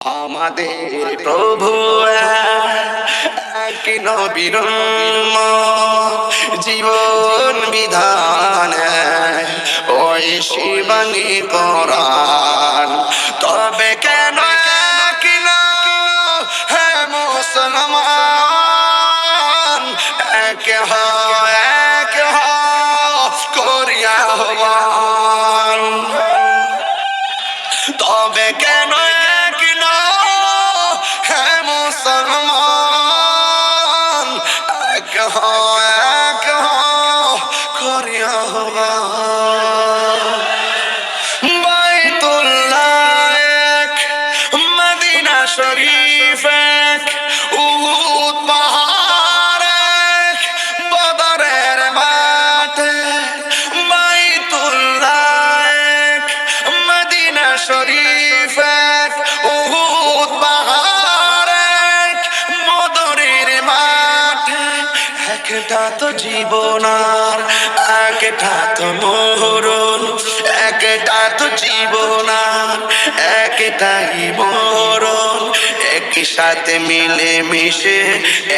আমাদের প্রভু এক নবীর জীবন বিধান ওই শিবানী কোরআন। তবে কেন কিনা হে মুসলমান এক করিয়া হওয়ান। তবে কেন কিনা হে মুসলমান এক করিয়া হওয়ান। বাইতুল্লাহ এক, মদিনা শরীফ এক, উহুদ পাহাড় এক, বদরের মাঠ। বাইতুল্লাহ এক, মদিনা শরীফ এক, উহুদ পাহাড় এক, বদরের মাঠ। একটা তো জীবন আর একটা তো মরণ, একটা তো জীবন আর একটাই মরণ। একই সাথে মিলে মিশে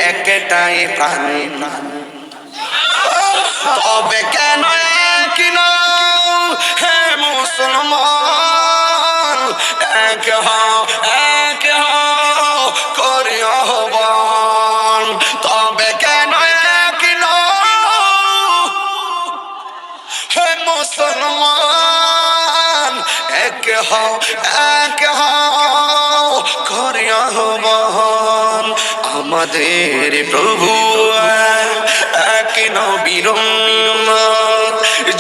একটাই প্রাণ। তবে কেন কিনা হে মুসলমান এক করে আহ্বান। তবে কেন কিনা হে মুসলমান এক করে আহ্বান। আমাদের প্রভু এক নবীর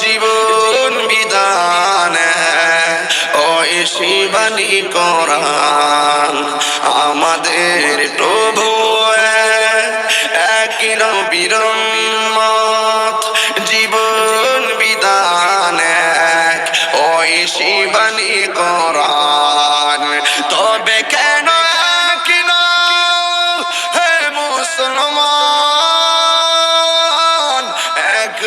জীবন বিধান ওই শিবানী কোরআন। আমাদের প্রভু এক নবীর জীবন বিধান এক ওই শিবানী কোরআন। তবে কেন কিনা হে মুসলমান এক